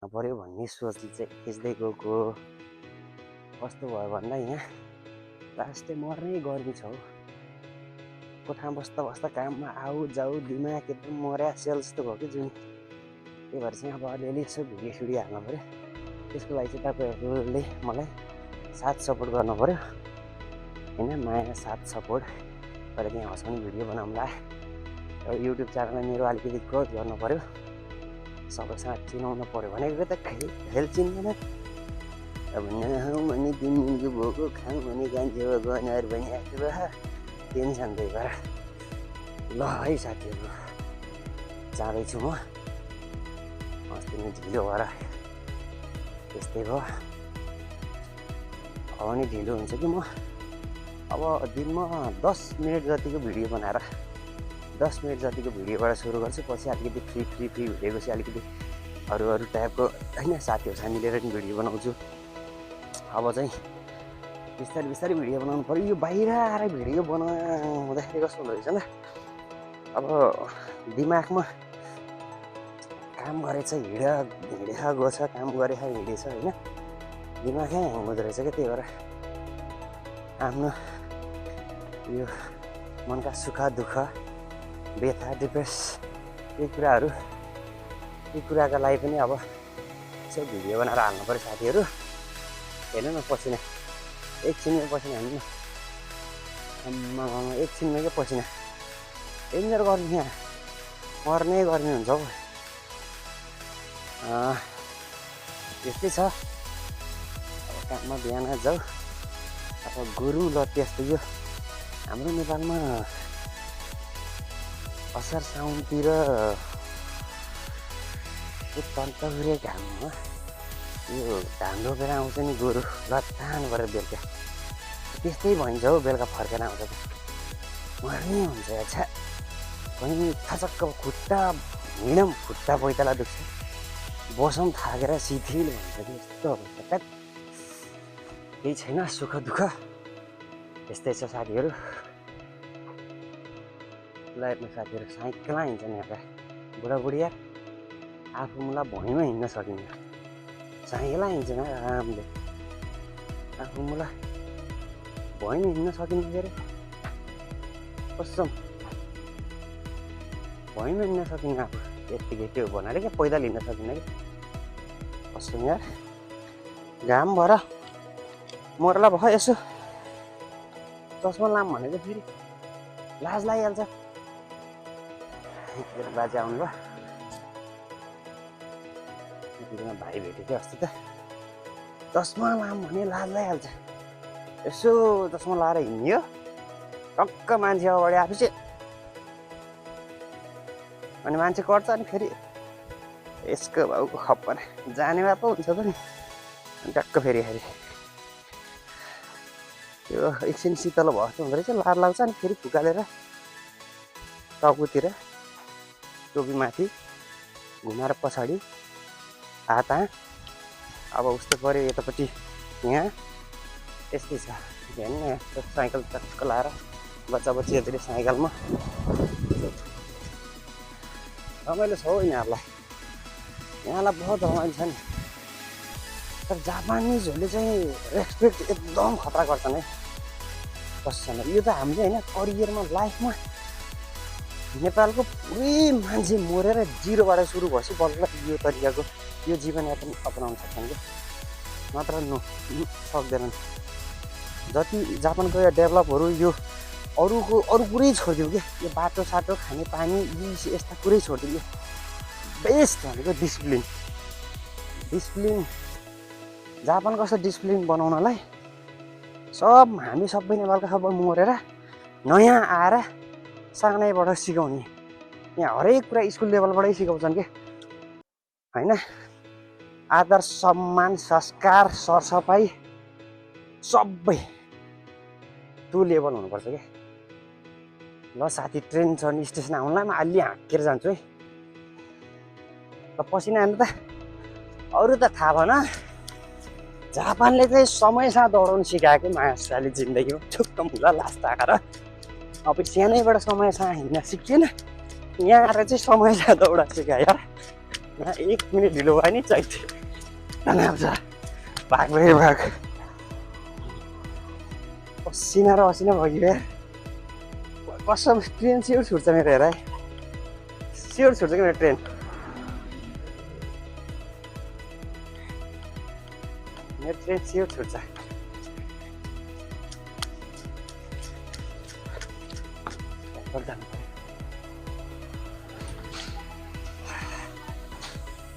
पर्यो भन्ने सोचले चाहिँ खिच्दै गएको। कस्तो भयो भन्दा यहाँ लास्टै मर्नै गर्मी छ हौ। कोठामा बस्दा बस्दा काममा आऊ जाऊ दिमाग एकदम मर्या सेल जस्तो भयो कि जुन। त्यही भएर चाहिँ अब अलिअलि यसो भिडियो सिडियो हाल्नु पऱ्यो। त्यसको लागि चाहिँ तपाईँहरूले मलाई साथ सपोर्ट गर्नु पऱ्यो होइन। माया साथ सपोर्ट गरेर त्यहाँ हँसाउने भिडियो बनाउँला। र युट्युब च्यानललाई मेरो अलिकति ग्रोथ गर्नु पऱ्यो। सबैसँग चिनाउनु पऱ्यो भनेको त खेल चिन्दैन। अब नखाउँ भने 3 दिनको भोको खाउँ भने कान्छेको गनाएर पनि आएको टेन्सन त्यही भएर। ल है साथीहरू जाँदैछु म। अस्ति नै ढिलो भएर त्यस्तै भयो। अब नि ढिलो हुन्छ कि म अब दिनमा 10 मिनट जतिको भिडियो बनाएर 10 मिनट जतिको भिडियोबाट सुरु गर्छु। पछि अलिकति फ्री भइदिएपछि अलिकति अरू टाइपको होइन साथीहरूसँग मिलेर पनि भिडियो बनाउँछु। अब चाहिँ बिस्तारै भिडियो बनाउनु पऱ्यो। यो बाहिर आएर भिडियो बनाउँदाखेरि कस्तो हुँदो रहेछ नि, अब दिमागमा काम गरेछ हिँडेछ गएछ, काम गरेछ हिँडेछ होइन, दिमागै ह्याङ हुँदो रहेछ क्या। त्यही भएर आफ्नो यो मनका सुख दुःख व्यथा डिप्रेस यी कुराका लागि पनि अब यसो भिडियो बनाएर हाल्नु पऱ्यो साथीहरू। हेर्नु न पसिना एकछिनमै पसिना हाल्नु न, एकछिनमै क्या पसिना डेन्जर गर्मी यहाँ मर्ने गर्मी हुन्छ हौ। त्यस्तै छ अब काममा बिहान जाऊ अब गुरु ल। त्यस्तो यो हाम्रो नेपालमा असार साउनतिर यो तन्तुरे घाममा यो धान रोपेर आउँछ नि गोरु लत्तान गरेर बेलुका त्यस्तै भइन्छ हौ। बेलुका फर्केर आउँछ त मर्ने हुन्छ अच्छा। कहीँ थचक्क खुट्टा हिँडौँ खुट्टा पैताला दुख्छ, बसौँ थाकेर शिथिल भन्छ कि यस्तो अवस्था। केही छैन सुख दुःख यस्तै छ साथीहरू। ल हेर्नु साथीहरू साइकलमा हिँड्छन् यहाँका बुढाबुढी यार। आफू मुला भुइँमा हिँड्न सकिन्न, साइकलमा हिँड्छन् आरामले। आफू मुला भुइँमा हिँड्न सकिन्न के अरे कसम, भुइँमा हिँड्न सकिन्न आफू यत्तिकै। त्यो भन्नाले क्या पैदल हिँड्न सकिन्न कि कसम यार। घाम भएर मरला भयो। यसो चस्मा लाम भनेको फेरि लाज लागिहाल्छ। मेरो बाजे आउनुभयो, भाइ भेटेको थियो अस्ति त। चस्मा लाम भने लाज लागिहाल्छ। यसो चस्मा लाएर हिँड्यो टक्क मान्छे अगाडि आएपछि अनि मान्छे गर्छ अनि फेरि यसको भाउको खप्पर जाने भए पो हुन्छ त नि। अनि टक्क फेरि त्यो एकछिन शीतल भयो जस्तो हुँदो रहेछ, लार लाग्छ। अनि फेरि फुकालेर टाउकोतिर टोपी माथि घुमाएर पछाडि हात अब उस्तो पऱ्यो यतापट्टि यहाँ। यस्तै छ हेर्नु साइकल टक्क लाएर बच्चा बच्चीहरूले साइकलमा रमाइलो छ हौ यहाँलाई बहुत रमाइलो छ नि। तर जापानिजहरूले चाहिँ रेस्पेक्ट एकदम खतरा गर्छन् है कसैसँग। यो त हामीले होइन करियरमा लाइफमा नेपालको पुरै मान्छे मरेर जिरोबाट सुरु भएपछि बल्ल यो तरिकाको यो जीवनयापन अपनाउन सक्छन् क्या, नत्र सक्दैनन्। जति जापानको यो डेभलपहरू यो अरू कुरै छोडिदियो क्या, यो बाटो साटो खाने पानी यस्ता कुरै छोडिदियो। बेस्ट भनेको डिसिप्लिन। जापान कस्तो डिसिप्लिन बनाउनलाई हामी सबै नेपालका सबै मरेर नयाँ आएर सानैबाट सिकाउने। यहाँ हरेक कुरा स्कुल लेभलबाटै सिकाउँछन् कि होइन। आदर सम्मान संस्कार सरसफाइ सबै त्यो लेभल हुनुपर्छ क्या। ल साथी ट्रेन चढ्ने स्टेसन आउनलाई म अलि हाँकेर जान्छु है। पसिना हान्नु त अरू त थाहा भएन, जापानले चाहिँ समयसँग दौडाउनु सिकाएको मायाले जिन्दगीमा छुक्क मुला लास्ट आएर। अब सानैबाट समयसँग हिँड्न सिकेन, यहाँ आएर चाहिँ समयसँग दौडा सिकायो यार। यहाँ 1 मिनट ढिलो भयो नि चैत तनाव छ भाग भयो भाग पसिना र असिना भयो यार कसम ट्रेन स्योर छुट्छ मेरो हेर स्योर छुट्छ कि मेरो ट्रेन स्योर छुट्छ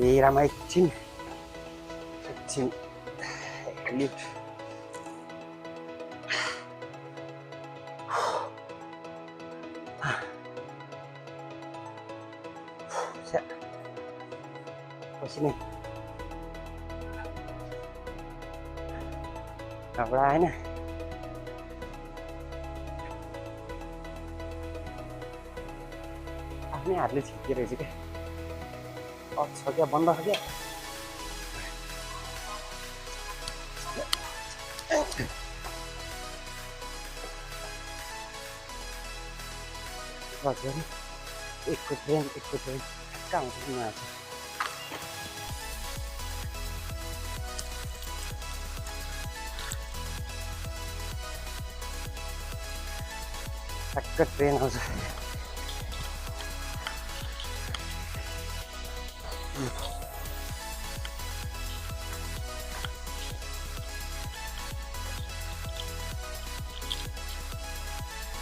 हेरामा एकछिन लिफ्ट पसिनै घबरा होइन आफ्नै हातले छिप्के रहेछ क्या छ क्या बन्द छ क्या एकको ट्रेन कहाँ हुन्छ कि यहाँ ठ्याक्क ट्रेन आउँछ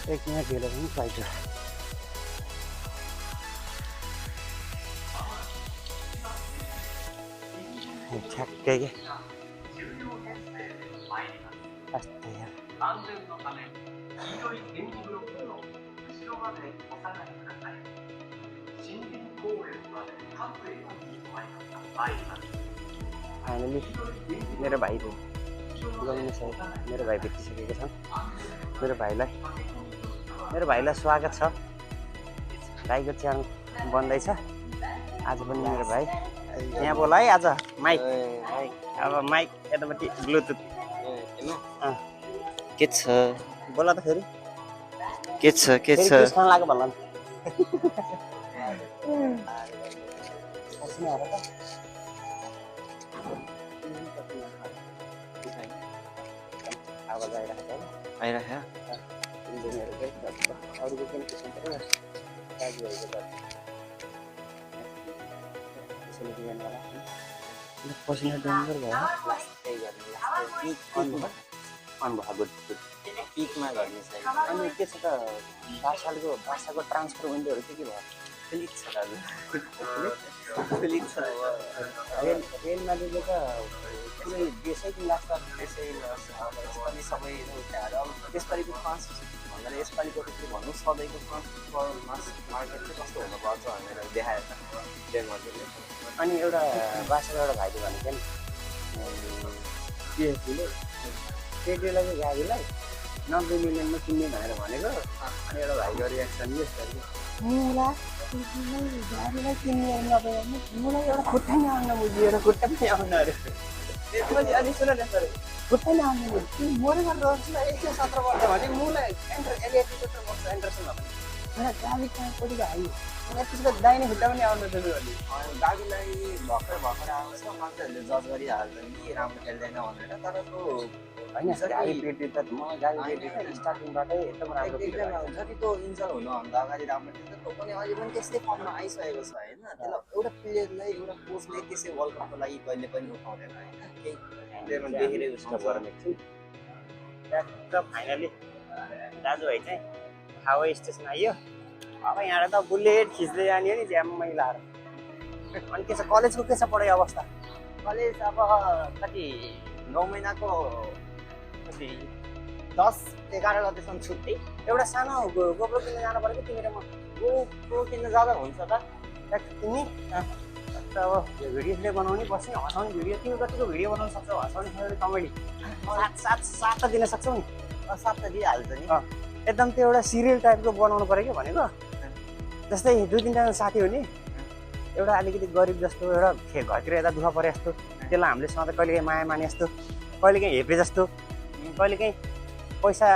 एक मिनट ढिलो पनि फ्लाइट ठ्याक्कै क्या फाइनली मेरो भाइ मेरो भाइ भेटिसकेको छ मेरो भाइलाई स्वागत छ भाइको च्यानल बन्दैछ आज पनि मेरो भाइ यहाँ बोला है आज माइक अब माइक यतापट्टि ब्लुटुथ के छ बोला त फेरि के छ लाग्यो भन्ला आइराख्यो पसिना डङ्गर भयो पिकमा गर्ने छ अनि के छ त भाषाको ट्रान्सफर विन्डोहरू के भयो क्लिक छ दाजु क्लिक छ रेलमा त कुनै देशै कि लाग्छ यसपालि सबै यसपालिको भन्दा यसपालिको के भन्नु सधैँको मार्केट चाहिँ कस्तो हुनुपर्छ भनेर देखायो ट्रेनहरूले अनि एउटा भाषाको एउटा भाइले भनेको नि पिएचडीले पेट्रोललाई चाहिँ गाडीलाई 90 मिलियनमा किन्ने भनेर भनेको अनि एउटा भाइको रियाक्सन यस्तो मुला गाडीलाई किन्ने मलाई एउटा खुट्टा नै आउन मुजी एउटा खुट्टा पनि आउन अरे त्यसपछि अनि सुन न सर खुट्टा नै आउनु मुजी मोरे गरेर 117 वर्ष भने मुलाई एलिएटी जस्तो वर्ष एन्ट्रेसन भयो एउटा गाडी कहाँ पढेको हाइ त्यसको दाहिने खुट्टा पनि आउनु दिनु भने गाडीलाई भर्खर आउँछ मान्छेहरूले जज गरिहाल्छ नि राम्रो खेल्दैन भनेर तर त्यो होइन गाडी पेट्रोल त म गाडी पेट्रोल स्टार्टिङबाटै एकदम राम्रो जति त्यो इन्जल हुनुभन्दा अगाडि राम्रो खेल्छ त्यो पनि अहिले पनि त्यस्तै फर्ममा आइसकेको छ होइन त्यसलाई एउटा प्लेयरलाई एउटा कोचले त्यसै वर्ल्ड कपको लागि कहिले पनि उठाउँदैन होइन केही प्लेयरमा देखिरहेको छ गरौँ एकछिन र फाइनली दाजुभाइ चाहिँ हावा स्टेसन आइयो अब यहाँबाट त बुलेट खिच्दै जाने हो नि ज्याममै लाएर अनि के छ कलेजको के छ पढाइ अवस्था कलेज अब कति 9 महिनाको 10-11 गतेसम्म छुट्टी एउटा सानो गोप्रो किन्न जानु पऱ्यो कि तिमी र म गोप्रो किन्न जाँदा हुन्छ त तिमी अब भिडियोले बनाउने बस्ने हँसाउने भिडियो तिमी कतिको भिडियो बनाउन सक्छौ हँसाउने कमेडी सात दिन सक्छौ नि 7 त दिइहाल्छ नि एकदम त्यो एउटा सिरियल टाइपको बनाउनु पऱ्यो कि भनेको जस्तै 2-3जना साथी हो नि एउटा अलिकति गरिब जस्तो एउटा घरतिर यता दुःख परे जस्तो त्यसलाई हामीले सधैँ कहिलेकाहीँ माया माने जस्तो कहिलेकाहीँ हेपे जस्तो कहिलेकाहीँ पैसा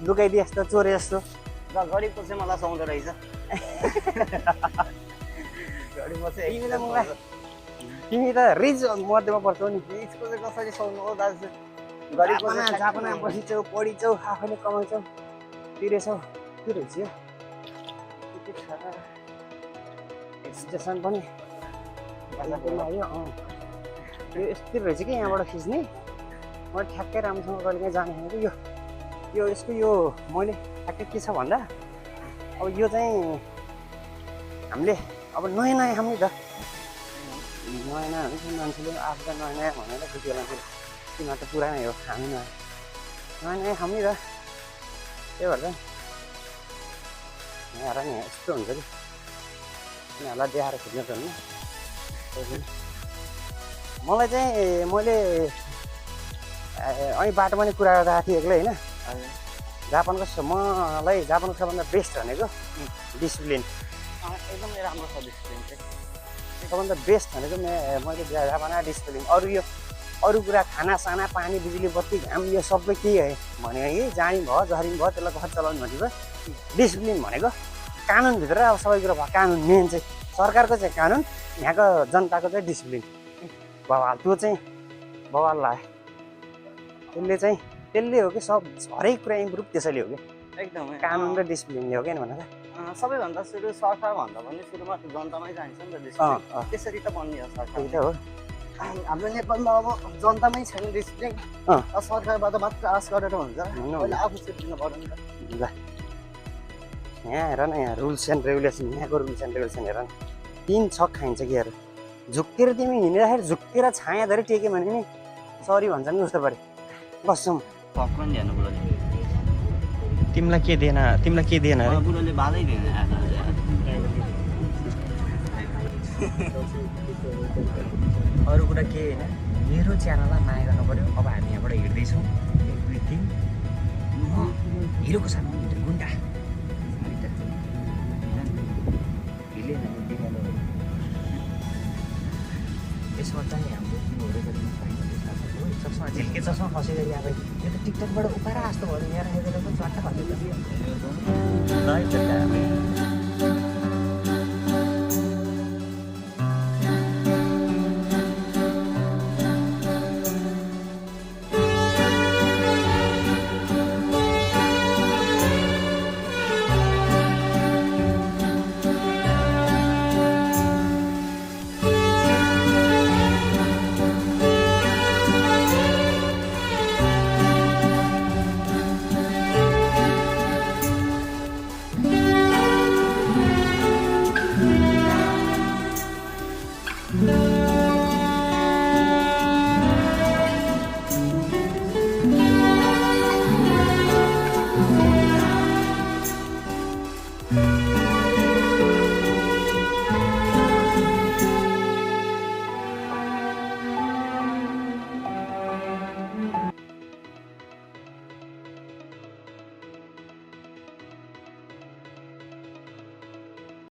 लुकाइदिए जस्तो चोरे जस्तो र गरिबको चाहिँ मलाई सुहाउँदो रहेछ गरिबको चाहिँ तिमी त रिच मध्येमा पर्छौ नि। रिचको चाहिँ कसरी सुहाउनु हो दाजु? गरिबको चाहिँ जापाना बसिन्छौ, पढिन्छौ, आफैले कमाउँछौ, तिरेछौ, के रहेछ यो? स्टेसन पनि बाटोमा आयो। यो यस्तै रहेछ कि यहाँबाट खिच्ने। म ठ्याक्कै राम्रोसँग कहिले काहीँ जाने होइन कि यो यसको यो मैले ठ्याक्कै के छ भन्दा अब यो चाहिँ हामीले अब नयाँ नयाँ खाौँ नि त। नयाँ नयाँ हुन्छ मान्छेले आफू त नयाँ नयाँ भनेर बुझ्यो मान्छेले तिमीहरू त पुरानै हो हामी नयाँ नयाँ खाौँ नि त। त्यही भएर चाहिँ यहाँ नि यस्तो हुन्छ कि यिनीहरूलाई देखाएर खिच्नु त होइन। मलाई चाहिँ मैले अनि बाटोमा नि कुरा गर्दा थिएँ एक्लै होइन। जापानको मलाई जापानको सबभन्दा बेस्ट भनेको डिसिप्लिन। एकदमै राम्रो छ डिसिप्लिन चाहिँ। सबभन्दा बेस्ट भनेको मैले जापान डिसिप्लिन। अरू कुरा खानासाना पानी बिजुली बत्ती घाम यो सबै के है भने है जानी भयो जहरी भयो त्यसलाई कसरी चलाउनु भनेको डिसिप्लिन भनेको कानुनभित्र अब सबै कुरो भयो। कानुन मेन चाहिँ सरकारको चाहिँ कानुन, यहाँको जनताको चाहिँ डिसिप्लिन बवाल। त्यो चाहिँ बवाल लाग्यो। त्यसले हो कि सब हरेक कुरा इम्प्रुभ त्यसैले हो कि एकदमै कानुन र डिसिप्लिनले हो क्या भन त। सबैभन्दा सुरु सरकार भन्दा पनि सुरुमा त जनतामै जान्छ नि त डिसिप्लिन। त्यसरी त बन्ने हो सरकार। त्यही त हो। हाम्रो नेपालमा अब जनतामै छैन डिसिप्लिन। सरकारबाट मात्र आश गरेर हुन्छ। पहिला आफू सिक्नु पर्यो नि त। ल यहाँ हेर न, यहाँ रुल्स एन्ड रेगुलेसन, यहाँको रुल्स एन्ड रेगुलेसन हेर न। 3 छक खाइन्छ कि हेर। झुक्केर तिमी हिँडिँदाखेरि झुक्केर छाया धरि टेक्यो भने नि सरी भन्छ नि उस्तो पऱ्यो। बस्छौँ पनि दिएन बुढोले। तिमीलाई के दिएन अरे? बुढोले बाधै दिएन। अरू कुरा के होइन, मेरो च्यानललाई माया गर्नु पऱ्यो। अब हामी यहाँबाट हिँड्दैछौँ एभ्रिथिङ हिरोको साथमा गुन्डा यसमा चाहिँ हाम्रो चस्मा झिल्के चस्मा खसेको यहाँ यो त टिकटकबाट उपाएर जस्तो भयो यहाँ राखेको पनि चट्टा खसेको